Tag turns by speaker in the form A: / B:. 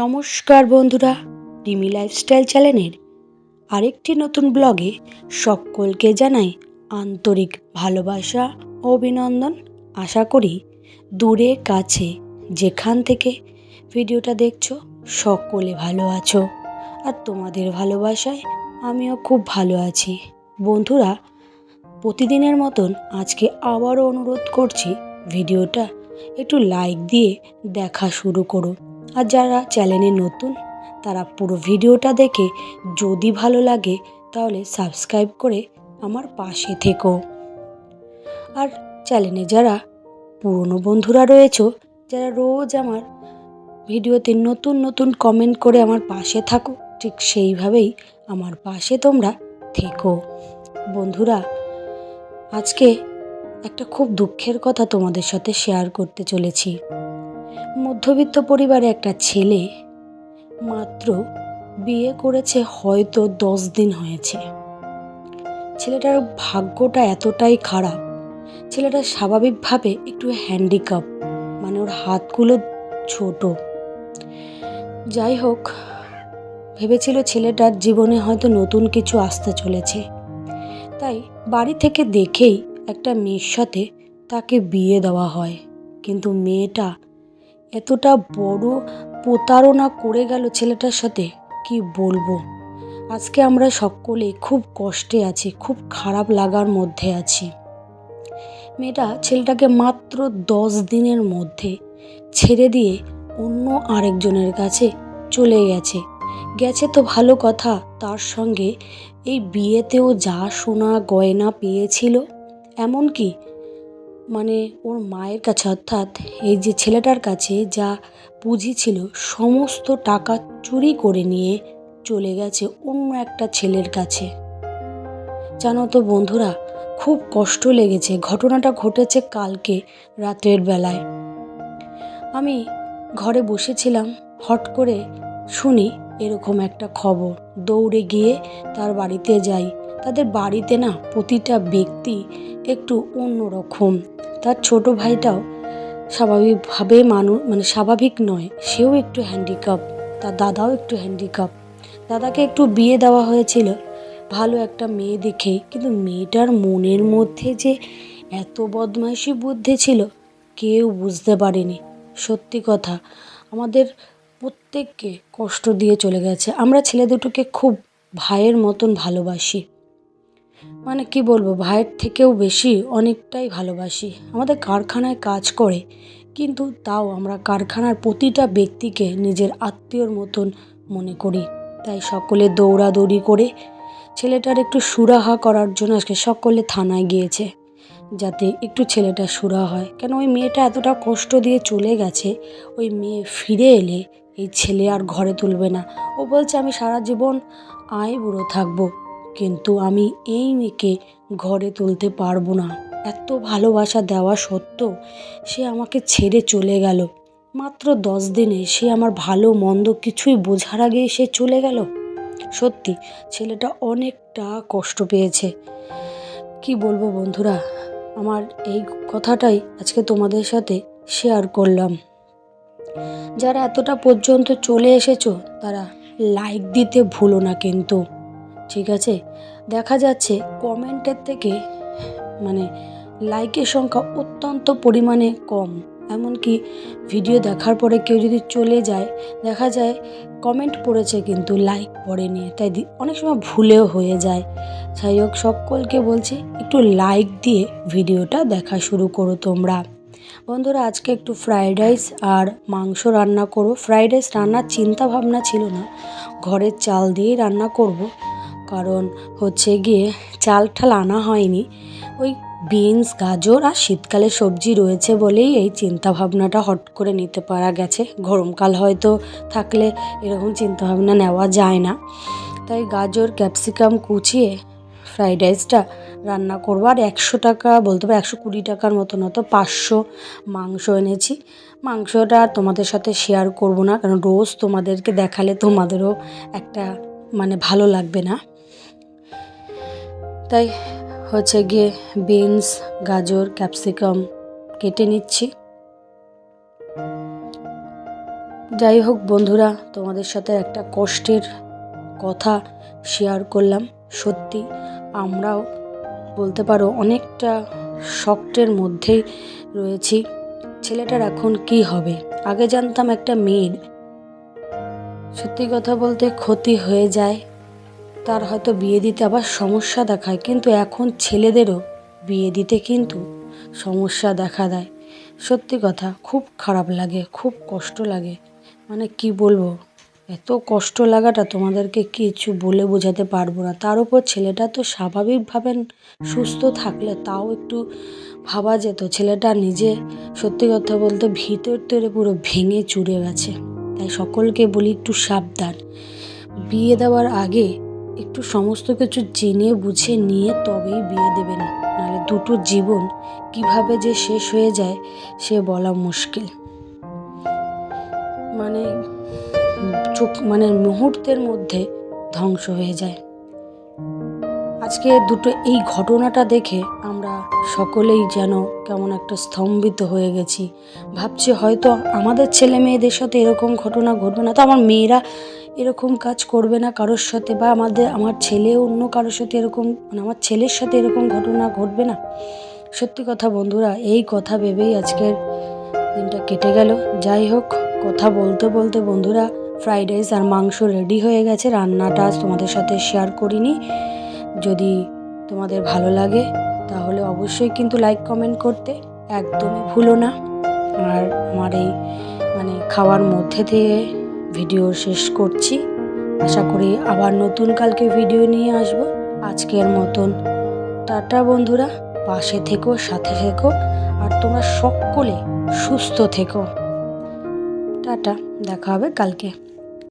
A: নমস্কার বন্ধুরা, রিমি লাইফস্টাইল চ্যানেলের আরেকটি নতুন ব্লগে সকলকে জানাই আন্তরিক ভালোবাসা ও অভিনন্দন। আশা করি দূরে কাছে যেখান থেকে ভিডিওটা দেখছো সকলে ভালো আছো, আর তোমাদের ভালোবাসায় আমিও খুব ভালো আছি। বন্ধুরা, প্রতিদিনের মতন আজকে আবারও অনুরোধ করছি ভিডিওটা একটু লাইক দিয়ে দেখা শুরু করো। আর যারা চ্যানেলে নতুন তারা পুরো ভিডিওটা দেখে যদি ভালো লাগে তাহলে সাবস্ক্রাইব করে আমার পাশে থেকো। আর চ্যানেলে যারা পুরনো বন্ধুরা রয়েছো, যারা রোজ আমার ভিডিওতে নতুন নতুন কমেন্ট করে আমার পাশে থাকো, ঠিক সেইভাবেই আমার পাশে তোমরা থেকো। বন্ধুরা, আজকে একটা খুব দুঃখের কথা তোমাদের সাথে শেয়ার করতে চলেছি। মধ্যবিত্ত পরিবারে একটা ছেলে মাত্র বিয়ে করেছে, হয়তো 10 দিন হয়েছে। ছেলেটার ভাগ্যটা এতটাই খারাপ, ছেলেটা স্বাভাবিকভাবে একটু হ্যান্ডিক্যাপ, মানে ওর হাতগুলো ছোট। যাই হোক, ভেবেছিল ছেলেটার জীবনে হয়তো নতুন কিছু আসতে চলেছে, তাই বাড়ি থেকে দেখেই একটা মেয়ের সাথে তাকে বিয়ে দেওয়া হয়। কিন্তু মেয়েটা এতটা বড় প্রতারণা করে গেল ছেলেটার সাথে, কি বলবো। আজকে আমরা সকলে খুব কষ্টে আছি, খুব খারাপ লাগার মধ্যে আছি। মেয়েটা ছেলেটাকে মাত্র 10 দিনের মধ্যে ছেড়ে দিয়ে অন্য আরেকজনের কাছে চলে গেছে তো ভালো কথা, তার সঙ্গে এই বিয়েতেও যা সোনা গয়না পেয়েছিল, এমনকি মানে ওর মায়ের কাছে, অর্থাৎ এই যে ছেলেটার কাছে যা পুঁজি ছিল সমস্ত টাকা চুরি করে নিয়ে চলে গেছে অন্য একটা ছেলের কাছে। জানো তো বন্ধুরা, খুব কষ্ট লেগেছে। ঘটনাটা ঘটেছে কালকে রাতের বেলায়। আমি ঘরে বসেছিলাম, হট করে শুনি এরকম একটা খবর। দৌড়ে গিয়ে তার বাড়িতে যাই। তাদের বাড়িতে না প্রতিটা ব্যক্তি একটু অন্যরকম। তার ছোট ভাইটাও স্বাভাবিকভাবে স্বাভাবিক নয়, সেও একটু হ্যান্ডিক্যাপ। তার দাদাও একটু হ্যান্ডিক্যাপ। দাদাকে একটু বিয়ে দেওয়া হয়েছিল ভালো একটা মেয়ে দেখেই, কিন্তু মেয়েটার মনের মধ্যে যে এত বদমাইশি বুদ্ধি ছিল কেউ বুঝতে পারেনি। সত্যি কথা, আমাদের প্রত্যেককে কষ্ট দিয়ে চলে গেছে। আমরা ছেলে দুটোকে খুব ভাইয়ের মতন ভালোবাসি, মানে কি বলবো, ভাইয়ের থেকেও বেশি অনেকটাই ভালোবাসি। আমাদের কারখানায় কাজ করে, কিন্তু তাও আমরা কারখানার প্রতিটা ব্যক্তিকে নিজের আত্মীয়র মতন মনে করি। তাই সকলে দৌড়াদৌড়ি করে ছেলেটার একটু সুরাহা করার জন্য আজকে সকলে থানায় গিয়েছে, যাতে একটু ছেলেটা সুরাহা হয়। কেন, ওই মেয়েটা এতটা কষ্ট দিয়ে চলে গেছে, ওই মেয়ে ফিরে এলে এই ছেলে আর ঘরে তুলবে না। ও বলছে আমি সারা জীবন বুড়ো থাকবো, কিন্তু আমি এই মেয়েকে ঘরে তুলতে পারবো না। এত ভালোবাসা দেওয়া সত্ত্বেও সে আমাকে ছেড়ে চলে গেল। মাত্র 10 দিনে সে আমার ভালো মন্দ কিছুই বোঝার আগেই সে চলে গেল। সত্যি ছেলেটা অনেকটা কষ্ট পেয়েছে। কি বলবো বন্ধুরা, আমার এই কথাটাই আজকে তোমাদের সাথে শেয়ার করলাম। যারা এতটা পর্যন্ত চলে এসেছো তারা লাইক দিতে ভুলো না কিন্তু, ঠিক আছে? দেখা যাচ্ছে কমেন্টের থেকে লাইকের সংখ্যা অত্যন্ত পরিমাণে কম। এমনকি ভিডিও দেখার পরে কেউ যদি চলে যায়, দেখা যায় কমেন্ট পড়েছে কিন্তু লাইক পড়েনি, তাই অনেক সময় ভুলেও হয়ে যায়। যাই হোক, সকলকে বলছি একটু লাইক দিয়ে ভিডিওটা দেখা শুরু করো তোমরা। বন্ধুরা, আজকে একটু ফ্রাইড রাইস আর মাংস রান্না করব। ফ্রাইড রাইস রান্নার চিন্তা ভাবনা ছিল না, ঘরের চাল দিয়েই রান্না করব। কারণ হচ্ছে গিয়ে চাল ঠাল আনা হয়নি, ওই বিনস, গাজর আর শীতকালে সবজি রয়েছে বলেই এই চিন্তা ভাবনাটা হট করে নিতে পারা গেছে। গরমকাল হয়তো থাকলে এরকম চিন্তা ভাবনা নেওয়া যায় না। তাই গাজর ক্যাপসিকাম কুচিয়ে ফ্রাইড রাইসটা রান্না করবো। আর 100 টাকা, বলতে পারো 120 টাকার মতন হতো, 500 মাংস এনেছি। মাংসটা তোমাদের সাথে শেয়ার করব না, কারণ রোজ তোমাদেরকে দেখালে তোমাদেরও একটা ভালো লাগবে না। তাই হচ্ছে গিয়ে বিনস, গাজর, ক্যাপসিকাম কেটে নিচ্ছি। যাই হোক বন্ধুরা, তোমাদের সাথে একটা কষ্টের কথা শেয়ার করলাম। সত্যি আমরাও বলতে পারো অনেকটা শক্টের মধ্যেই রয়েছি। ছেলেটার এখন কি হবে? আগে জানতাম একটা মেয়ের সত্যি কথা বলতে ক্ষতি হয়ে যায়, তার হয়তো বিয়ে দিতে আবার সমস্যা দেখায়, কিন্তু এখন ছেলেদেরও বিয়ে দিতে কিন্তু সমস্যা দেখা দেয়। সত্যি কথা, খুব খারাপ লাগে, খুব কষ্ট লাগে। মানে কি বলবো, এত কষ্ট লাগাটা তোমাদেরকে কিছু বলে বোঝাতে পারবো না। তার উপর ছেলেটা তো স্বাভাবিকভাবে সুস্থ থাকলে তাও একটু ভাবা যেত। ছেলেটা নিজে সত্যি কথা বলতে ভিতর থেকে পুরো ভেঙে চুরে গেছে। তাই সকলকে বলি একটু সাবধান, বিয়ে দেওয়ার আগে একটু সমস্ত কিছু জেনে বুঝে নিয়ে তবেই বিয়ে দেবেন, নাহলে দুটো জীবন কিভাবে যে শেষ হয়ে যায় সে বলা মুশকিল। মানে মুহূর্তের মধ্যে ধ্বংস হয়ে যায়। আজকে এই ঘটনাটা দেখে আমরা সকলেই যেন কেমন একটা স্তম্ভিত হয়ে গেছি। ভাবছি হয়তো আমাদের ছেলে মেয়েদের সাথে এরকম ঘটনা ঘটবে না, তো আমার মেয়েরা এরকম কাজ করবে না কারোর সাথে, বা আমার ছেলে অন্য কারোর সাথে এরকম, মানে আমার ছেলের সাথে এরকম ঘটনা ঘটবে না। সত্যি কথা বন্ধুরা, এই কথা ভেবেই আজকের দিনটা কেটে গেল। যাই হোক, কথা বলতে বলতে বন্ধুরা ফ্রাইড রাইস আর মাংস রেডি হয়ে গেছে। রান্নাটা আজ তোমাদের সাথে শেয়ার করিনি। যদি তোমাদের ভালো লাগে তাহলে অবশ্যই কিন্তু লাইক কমেন্ট করতে একদমই ভুলো না। আর আমার এই খাওয়ার মধ্যে দিয়ে ভিডিও শেষ করছি। আশা করি আবার নতুন কালকে ভিডিও নিয়ে আসব। আজকের মতন টাটা বন্ধুরা, পাশে থেকো, সাথে থেকো, আর তোমরা সকলে সুস্থ থেকো। টাটা, দেখা হবে কালকে।